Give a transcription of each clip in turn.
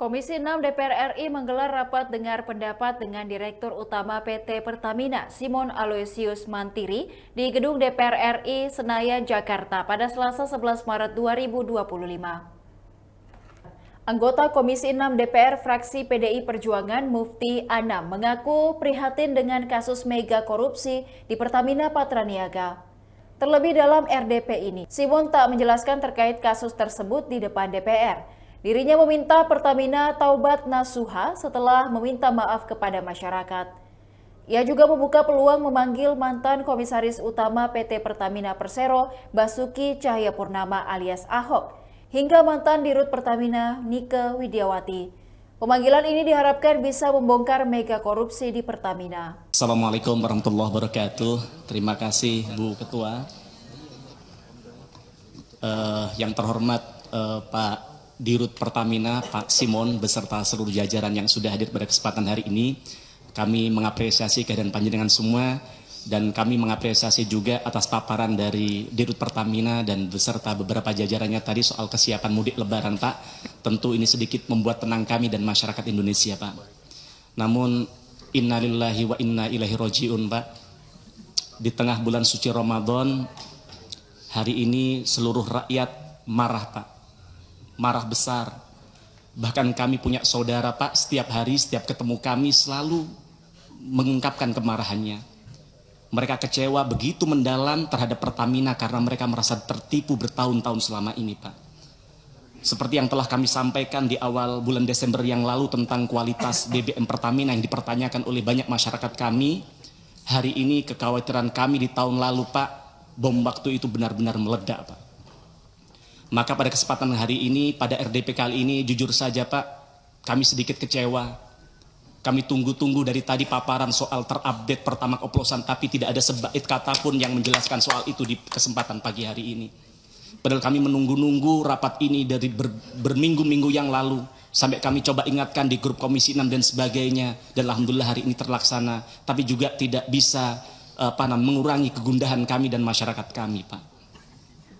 Komisi 6 DPR RI menggelar rapat dengar pendapat dengan Direktur Utama PT Pertamina, Simon Aloysius Mantiri, di Gedung DPR RI Senayan, Jakarta pada Selasa 11 Maret 2025. Anggota Komisi 6 DPR fraksi PDI Perjuangan Mufti Anam mengaku prihatin dengan kasus mega korupsi di Pertamina Patraniaga. Terlebih dalam RDP ini, Simon tak menjelaskan terkait kasus tersebut di depan DPR. Dirinya meminta Pertamina taubat nasuha setelah meminta maaf kepada masyarakat. Ia juga membuka peluang memanggil mantan Komisaris Utama PT Pertamina Persero, Basuki Cahayapurnama alias Ahok, hingga mantan Dirut Pertamina, Nike Widiawati. Pemanggilan ini diharapkan bisa membongkar mega korupsi di Pertamina. Assalamualaikum warahmatullahi wabarakatuh. Terima kasih Bu Ketua. Yang terhormat Pak Dirut Pertamina, Pak Simon, beserta seluruh jajaran yang sudah hadir pada kesempatan hari ini. Kami mengapresiasi kehadiran panjenengan semua, dan kami mengapresiasi juga atas paparan dari Dirut Pertamina dan beserta beberapa jajarannya tadi soal kesiapan mudik lebaran, Pak. Tentu ini sedikit membuat tenang kami dan masyarakat Indonesia, Pak. Namun, innalillahi wa inna ilaihi roji'un, Pak. Di tengah bulan suci Ramadan, hari ini seluruh rakyat marah, Pak. Marah besar. Bahkan kami punya saudara, Pak, setiap hari, setiap ketemu kami selalu mengungkapkan kemarahannya. Mereka kecewa begitu mendalam terhadap Pertamina karena mereka merasa tertipu bertahun-tahun selama ini, Pak. Seperti yang telah kami sampaikan di awal bulan Desember yang lalu tentang kualitas BBM Pertamina yang dipertanyakan oleh banyak masyarakat kami, hari ini kekhawatiran kami di tahun lalu, Pak, bom waktu itu benar-benar meledak, Pak. Maka pada kesempatan hari ini, pada RDP kali ini, jujur saja Pak, kami sedikit kecewa. Kami tunggu-tunggu dari tadi paparan soal terupdate Pertamax oplosan, tapi tidak ada sebait kata pun yang menjelaskan soal itu di kesempatan pagi hari ini. Padahal kami menunggu-nunggu rapat ini dari berminggu-minggu yang lalu, sampai kami coba ingatkan di grup Komisi 6 dan sebagainya, dan alhamdulillah hari ini terlaksana, tapi juga tidak bisa mengurangi kegundahan kami dan masyarakat kami, Pak.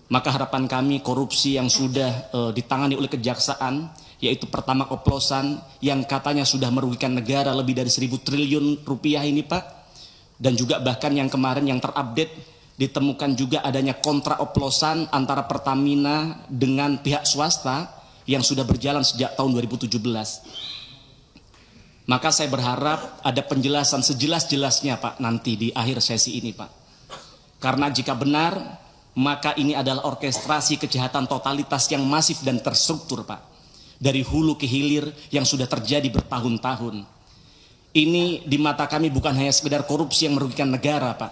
Maka harapan kami korupsi yang sudah ditangani oleh kejaksaan, yaitu Pertamax oplosan yang katanya sudah merugikan negara lebih dari 1.000 triliun rupiah ini, Pak. Dan juga bahkan yang kemarin yang terupdate ditemukan juga adanya kontrak oplosan antara Pertamina dengan pihak swasta yang sudah berjalan sejak tahun 2017. Maka saya berharap ada penjelasan sejelas-jelasnya, Pak, nanti di akhir sesi ini, Pak. Karena jika benar, maka ini adalah orkestrasi kejahatan totalitas yang masif dan terstruktur, Pak. Dari hulu ke hilir yang sudah terjadi bertahun-tahun. Ini di mata kami bukan hanya sekedar korupsi yang merugikan negara, Pak.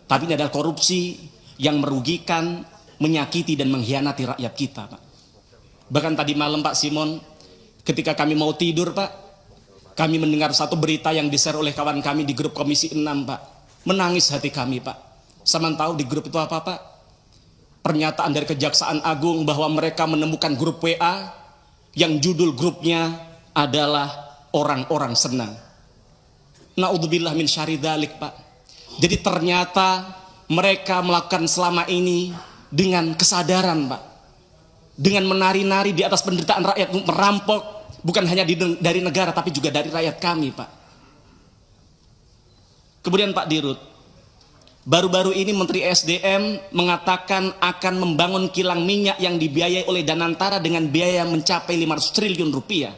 Tapi ini adalah korupsi yang merugikan, menyakiti dan mengkhianati rakyat kita, Pak. Bahkan tadi malam, Pak Simon, ketika kami mau tidur, Pak, kami mendengar satu berita yang di-share oleh kawan kami di grup Komisi 6, Pak. Menangis hati kami, Pak. Sama tahu di grup itu apa, Pak? Pernyataan dari Kejaksaan Agung bahwa mereka menemukan grup WA yang judul grupnya adalah orang-orang senang. Na'udzubillah min syarri dzalik, Pak. Jadi ternyata mereka melakukan selama ini dengan kesadaran, Pak. Dengan menari-nari di atas penderitaan rakyat, merampok bukan hanya dari negara tapi juga dari rakyat kami, Pak. Kemudian Pak Dirut, baru-baru ini Menteri SDM mengatakan akan membangun kilang minyak yang dibiayai oleh Danantara dengan biaya mencapai 500 triliun rupiah.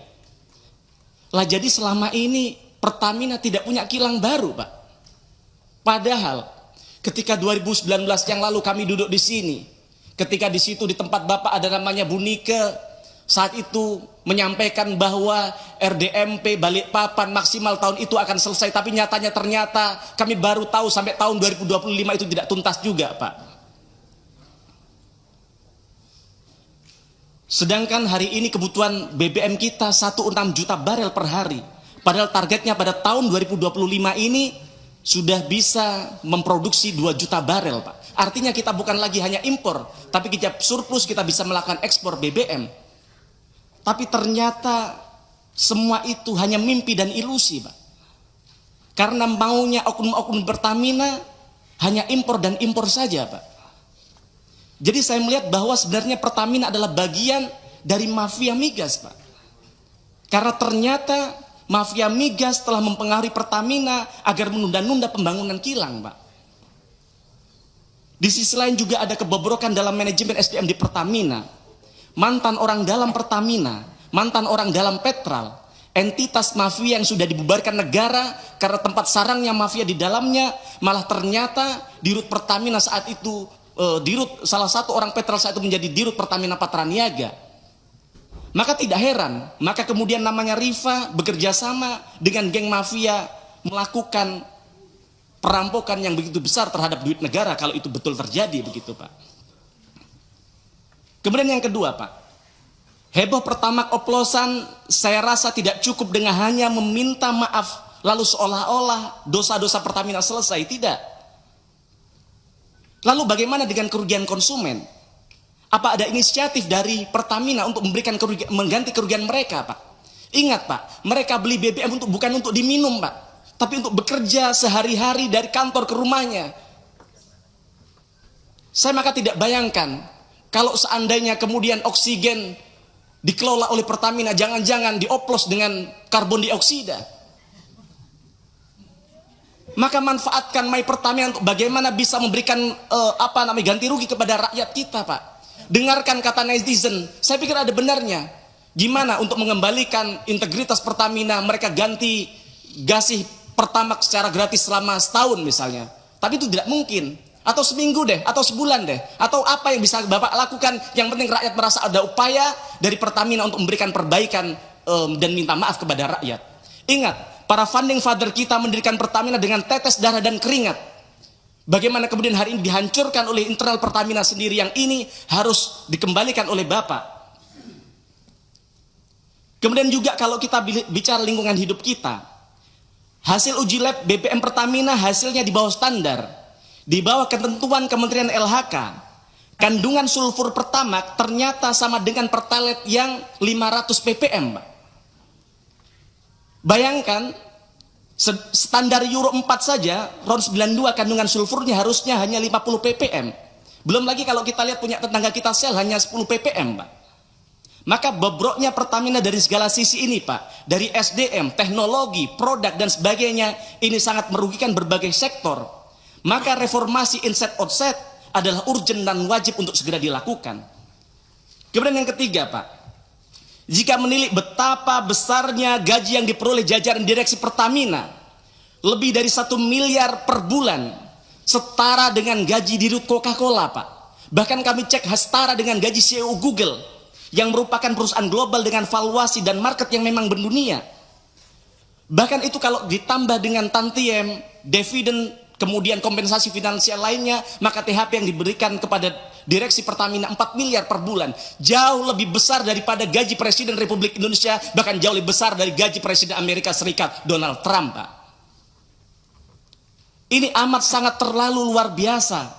Lah jadi selama ini Pertamina tidak punya kilang baru, Pak. Padahal ketika 2019 yang lalu kami duduk di sini, ketika di situ di tempat Bapak ada namanya Bu Nike, saat itu menyampaikan bahwa RDMP Balikpapan maksimal tahun itu akan selesai, tapi nyatanya ternyata kami baru tahu sampai tahun 2025 itu tidak tuntas juga, Pak. Sedangkan hari ini kebutuhan BBM kita 1,6 juta barel per hari. Padahal targetnya pada tahun 2025 ini sudah bisa memproduksi 2 juta barel, Pak. Artinya kita bukan lagi hanya impor, tapi kita surplus, kita bisa melakukan ekspor BBM. Tapi ternyata semua itu hanya mimpi dan ilusi, Pak. Karena maunya oknum-oknum Pertamina hanya impor dan impor saja, Pak. Jadi saya melihat bahwa sebenarnya Pertamina adalah bagian dari mafia migas, Pak. Karena ternyata mafia migas telah mempengaruhi Pertamina agar menunda-nunda pembangunan kilang, Pak. Di sisi lain juga ada kebobrokan dalam manajemen SDM di Pertamina. Mantan orang dalam Pertamina, mantan orang dalam Petral, entitas mafia yang sudah dibubarkan negara karena tempat sarangnya mafia di dalamnya, malah ternyata dirut Pertamina saat itu, salah satu orang Petral saat itu menjadi dirut Pertamina Patraniaga. Maka tidak heran, maka kemudian namanya Rifa bekerja sama dengan geng mafia melakukan perampokan yang begitu besar terhadap duit negara kalau itu betul terjadi begitu, Pak. Kemudian yang kedua, Pak, heboh Pertamax oplosan, saya rasa tidak cukup dengan hanya meminta maaf lalu seolah-olah dosa-dosa Pertamina selesai, tidak. Lalu bagaimana dengan kerugian konsumen? Apa ada inisiatif dari Pertamina untuk memberikan mengganti kerugian mereka, Pak? Ingat, Pak, mereka beli BBM bukan untuk diminum, Pak, tapi untuk bekerja sehari-hari dari kantor ke rumahnya. Saya maka tidak bayangkan kalau seandainya kemudian oksigen dikelola oleh Pertamina, jangan-jangan dioplos dengan karbon dioksida. Maka manfaatkan My Pertamina untuk bagaimana bisa memberikan ganti rugi kepada rakyat kita, Pak. Dengarkan kata netizen, saya pikir ada benarnya. Gimana untuk mengembalikan integritas Pertamina, mereka ganti gasih Pertamax secara gratis selama setahun misalnya. Tapi itu tidak mungkin. Atau seminggu deh, atau sebulan deh. Atau apa yang bisa Bapak lakukan, yang penting rakyat merasa ada upaya dari Pertamina untuk memberikan perbaikan dan minta maaf kepada rakyat. Ingat, para founding father kita mendirikan Pertamina dengan tetes darah dan keringat. Bagaimana kemudian hari ini dihancurkan oleh internal Pertamina sendiri, yang ini harus dikembalikan oleh Bapak. Kemudian juga kalau kita bicara lingkungan hidup kita, hasil uji lab BBM Pertamina hasilnya di bawah standar, di bawah ketentuan Kementerian LHK. Kandungan sulfur Pertamax ternyata sama dengan Pertalite yang 500 ppm, Pak. Bayangkan, standar Euro 4 saja, RON 92 kandungan sulfurnya harusnya hanya 50 ppm. Belum lagi kalau kita lihat punya tetangga kita Shell hanya 10 ppm, Pak. Maka bobroknya Pertamina dari segala sisi ini, Pak. Dari SDM, teknologi, produk, dan sebagainya, ini sangat merugikan berbagai sektor. Maka reformasi inset outset adalah urgent dan wajib untuk segera dilakukan. Kemudian yang ketiga, Pak. Jika menilik betapa besarnya gaji yang diperoleh jajaran direksi Pertamina, lebih dari 1 miliar per bulan, setara dengan gaji dirut Coca-Cola, Pak. Bahkan kami cek setara dengan gaji CEO Google, yang merupakan perusahaan global dengan valuasi dan market yang memang mendunia. Bahkan itu kalau ditambah dengan tantiem, dividen, kemudian kompensasi finansial lainnya, maka THP yang diberikan kepada direksi Pertamina 4 miliar per bulan, jauh lebih besar daripada gaji Presiden Republik Indonesia, bahkan jauh lebih besar dari gaji Presiden Amerika Serikat Donald Trump, Pak. Ini amat sangat terlalu luar biasa.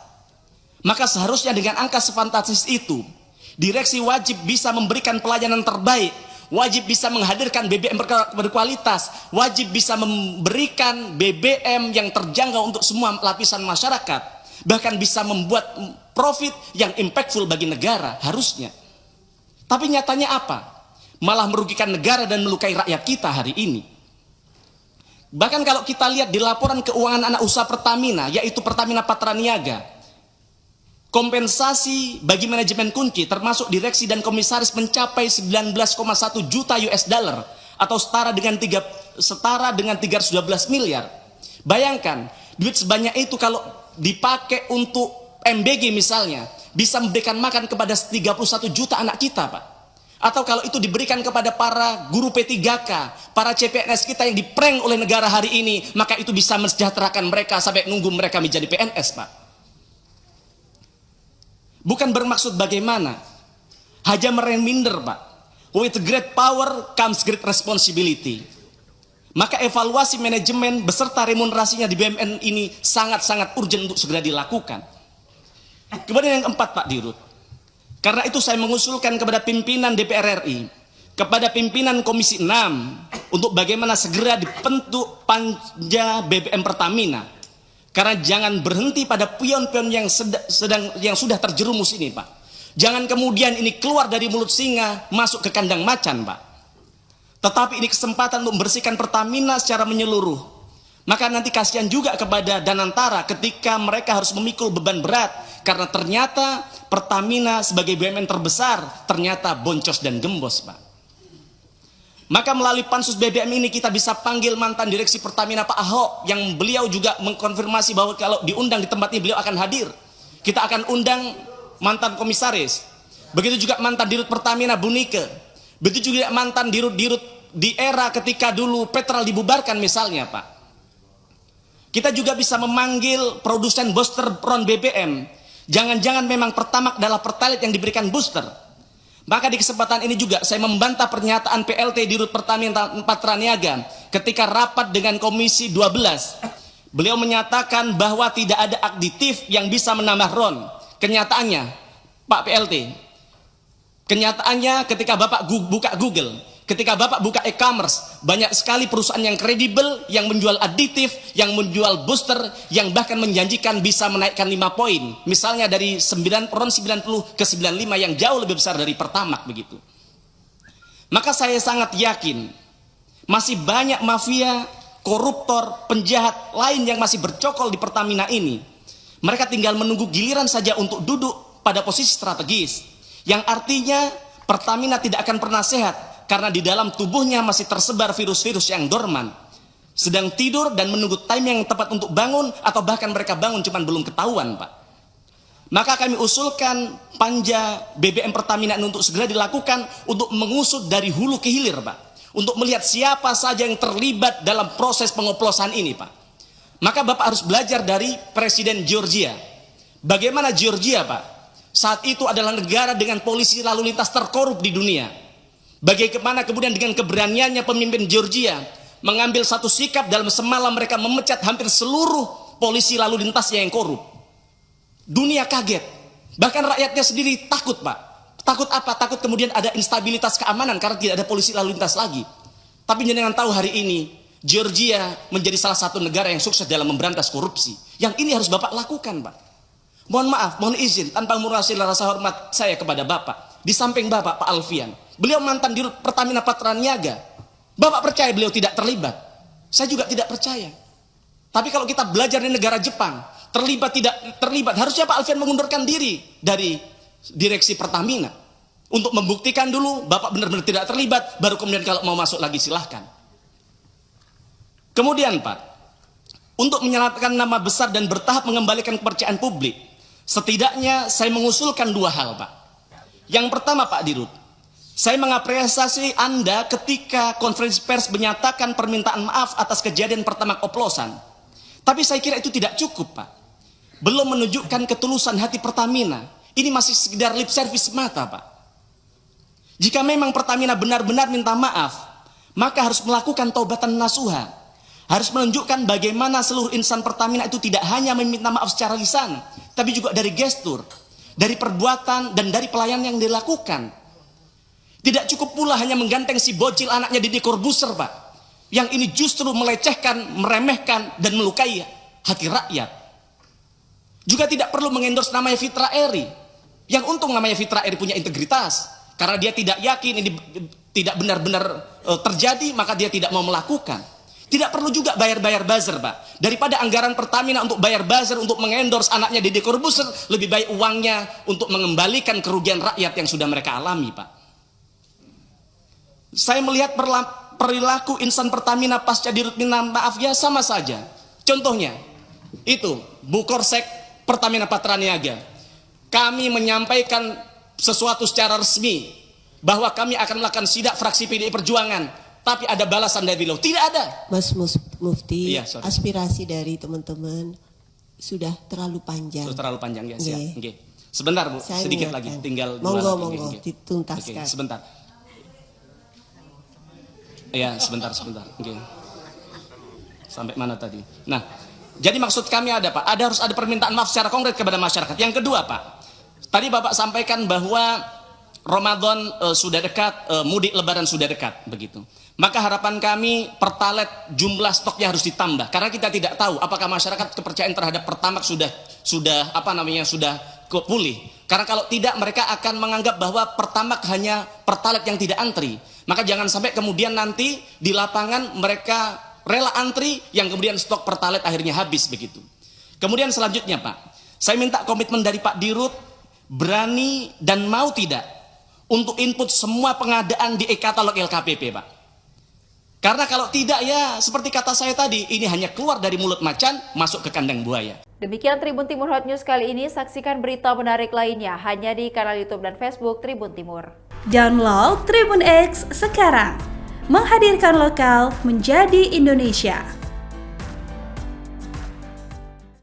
Maka seharusnya dengan angka sefantastis itu, direksi wajib bisa memberikan pelayanan terbaik, wajib bisa menghadirkan BBM berkualitas, wajib bisa memberikan BBM yang terjangkau untuk semua lapisan masyarakat, bahkan bisa membuat profit yang impactful bagi negara, harusnya. Tapi nyatanya apa? Malah merugikan negara dan melukai rakyat kita hari ini. Bahkan kalau kita lihat di laporan keuangan anak usaha Pertamina, yaitu Pertamina Patraniaga, kompensasi bagi manajemen kunci termasuk direksi dan komisaris mencapai 19,1 juta US dollar atau setara dengan 312 miliar. Bayangkan, duit sebanyak itu kalau dipakai untuk MBG misalnya, bisa memberikan makan kepada 31 juta anak kita, Pak. Atau kalau itu diberikan kepada para guru P3K, para CPNS kita yang diprank oleh negara hari ini, maka itu bisa mensejahterakan mereka sampai nunggu mereka menjadi PNS, Pak. Bukan bermaksud bagaimana, hanya mereminder, Pak. With great power comes great responsibility. Maka evaluasi manajemen beserta remunerasinya di BUMN ini sangat-sangat urgent untuk segera dilakukan. Kemudian yang keempat, Pak Dirut, karena itu saya mengusulkan kepada pimpinan DPR RI, kepada pimpinan Komisi 6, untuk bagaimana segera dibentuk panja BBM Pertamina. Karena jangan berhenti pada pion-pion yang sudah terjerumus ini, Pak. Jangan kemudian ini keluar dari mulut singa masuk ke kandang macan, Pak. Tetapi ini kesempatan untuk membersihkan Pertamina secara menyeluruh. Maka nanti kasihan juga kepada Danantara ketika mereka harus memikul beban berat. Karena ternyata Pertamina sebagai BUMN terbesar ternyata boncos dan gembos, Pak. Maka melalui Pansus BBM ini kita bisa panggil mantan direksi Pertamina Pak Ahok, yang beliau juga mengkonfirmasi bahwa kalau diundang di tempat ini beliau akan hadir. Kita akan undang mantan komisaris. Begitu juga mantan dirut Pertamina Bu Nike. Begitu juga mantan dirut-dirut di era ketika dulu Petrol dibubarkan misalnya, Pak. Kita juga bisa memanggil produsen booster ron BBM. Jangan-jangan memang Pertamax adalah Pertalite yang diberikan booster. Maka di kesempatan ini juga saya membantah pernyataan PLT Dirut Pertamina Patraniaga ketika rapat dengan Komisi 12. Beliau menyatakan bahwa tidak ada aditif yang bisa menambah RON. Kenyataannya, Pak PLT, kenyataannya ketika Bapak buka Google, ketika Bapak buka e-commerce, banyak sekali perusahaan yang kredibel, yang menjual aditif, yang menjual booster, yang bahkan menjanjikan bisa menaikkan 5 poin. Misalnya dari RON 90 ke 95 yang jauh lebih besar dari Pertamax begitu. Maka saya sangat yakin masih banyak mafia, koruptor, penjahat lain yang masih bercokol di Pertamina ini. Mereka tinggal menunggu giliran saja untuk duduk pada posisi strategis. Yang artinya Pertamina tidak akan pernah sehat karena di dalam tubuhnya masih tersebar virus-virus yang dorman. Sedang tidur dan menunggu time yang tepat untuk bangun, atau bahkan mereka bangun cuman belum ketahuan, Pak. Maka kami usulkan panja BBM Pertamina untuk segera dilakukan untuk mengusut dari hulu ke hilir, Pak. Untuk melihat siapa saja yang terlibat dalam proses pengoplosan ini, Pak. Maka Bapak harus belajar dari Presiden Georgia. Bagaimana Georgia, Pak? Saat itu adalah negara dengan polisi lalu lintas terkorup di dunia. Bagaimana kemudian dengan keberaniannya pemimpin Georgia mengambil satu sikap dalam semalam mereka memecat hampir seluruh polisi lalu lintasnya yang korup. Dunia kaget. Bahkan rakyatnya sendiri takut, Pak. Takut apa? Takut kemudian ada instabilitas keamanan karena tidak ada polisi lalu lintas lagi. Tapi jangan tahu hari ini Georgia menjadi salah satu negara yang sukses dalam memberantas korupsi. Yang ini harus Bapak lakukan, Pak. Mohon maaf, mohon izin tanpa mengurangi rasa hormat saya kepada Bapak. Di samping Bapak, Pak Alfian, beliau mantan dirut Pertamina Patraniaga. Bapak percaya beliau tidak terlibat? Saya juga tidak percaya. Tapi kalau kita belajar di negara Jepang, terlibat tidak terlibat, harusnya Pak Alfian mengundurkan diri dari direksi Pertamina untuk membuktikan dulu Bapak benar-benar tidak terlibat, baru kemudian kalau mau masuk lagi silahkan. Kemudian, Pak, untuk menyelamatkan nama besar dan bertahap mengembalikan kepercayaan publik, setidaknya saya mengusulkan 2 hal, Pak. Yang pertama, Pak Dirut, saya mengapresiasi Anda ketika konferensi pers menyatakan permintaan maaf atas kejadian Pertamax oplosan. Tapi saya kira itu tidak cukup, Pak. Belum menunjukkan ketulusan hati Pertamina. Ini masih sekedar lip service mata, Pak. Jika memang Pertamina benar-benar minta maaf, maka harus melakukan taubatan nasuha. Harus menunjukkan bagaimana seluruh insan Pertamina itu tidak hanya meminta maaf secara lisan, tapi juga dari gestur, dari perbuatan, dan dari pelayanan yang dilakukan. Tidak cukup pula hanya mengganteng si bocil anaknya Deddy Corbuzier, Pak. Yang ini justru melecehkan, meremehkan, dan melukai hati rakyat. Juga tidak perlu mengendorse namanya Fitra Eri. Yang untung namanya Fitra Eri punya integritas. Karena dia tidak yakin ini tidak benar-benar terjadi, maka dia tidak mau melakukan. Tidak perlu juga bayar-bayar buzzer, Pak. Daripada anggaran Pertamina untuk bayar buzzer, untuk mengendorse anaknya Deddy Corbuzier, lebih baik uangnya untuk mengembalikan kerugian rakyat yang sudah mereka alami, Pak. Saya melihat perilaku insan Pertamina pasca dirut minta maaf ya sama saja. Contohnya, itu Bu Korsek Pertamina Patraniaga. Kami menyampaikan sesuatu secara resmi bahwa kami akan melakukan sidak fraksi PDI Perjuangan, tapi ada balasan dari beliau. Tidak ada. Mas Mufti, Iya, aspirasi dari teman-teman sudah terlalu panjang. Sudah terlalu panjang ya, siap. Nggih. Nggih. Sebentar, Bu, Saya sedikit mengingatkan. lagi, tinggal Monggo, 2 lagi. monggo, Nggih. dituntaskan. Oke, sebentar. Ya, sebentar. Nggih. Sampai mana tadi? Nah, jadi maksud kami ada, Pak, harus ada permintaan maaf secara konkret kepada masyarakat. Yang kedua, Pak, tadi Bapak sampaikan bahwa Ramadan sudah dekat, mudik Lebaran sudah dekat, begitu. Maka harapan kami Pertalite jumlah stoknya harus ditambah, karena kita tidak tahu apakah masyarakat kepercayaan terhadap Pertamax sudah pulih. Karena kalau tidak mereka akan menganggap bahwa Pertamax hanya Pertalite yang tidak antri. Maka jangan sampai kemudian nanti di lapangan mereka rela antri yang kemudian stok Pertalite akhirnya habis begitu. Kemudian selanjutnya Pak, saya minta komitmen dari Pak Dirut berani dan mau tidak untuk input semua pengadaan di e-katalog LKPP Pak. Karena kalau tidak ya seperti kata saya tadi, ini hanya keluar dari mulut macan masuk ke kandang buaya. Demikian Tribun Timur Hot News kali ini. Saksikan berita menarik lainnya hanya di kanal YouTube dan Facebook Tribun Timur. Download Tribun X sekarang. Menghadirkan lokal menjadi Indonesia.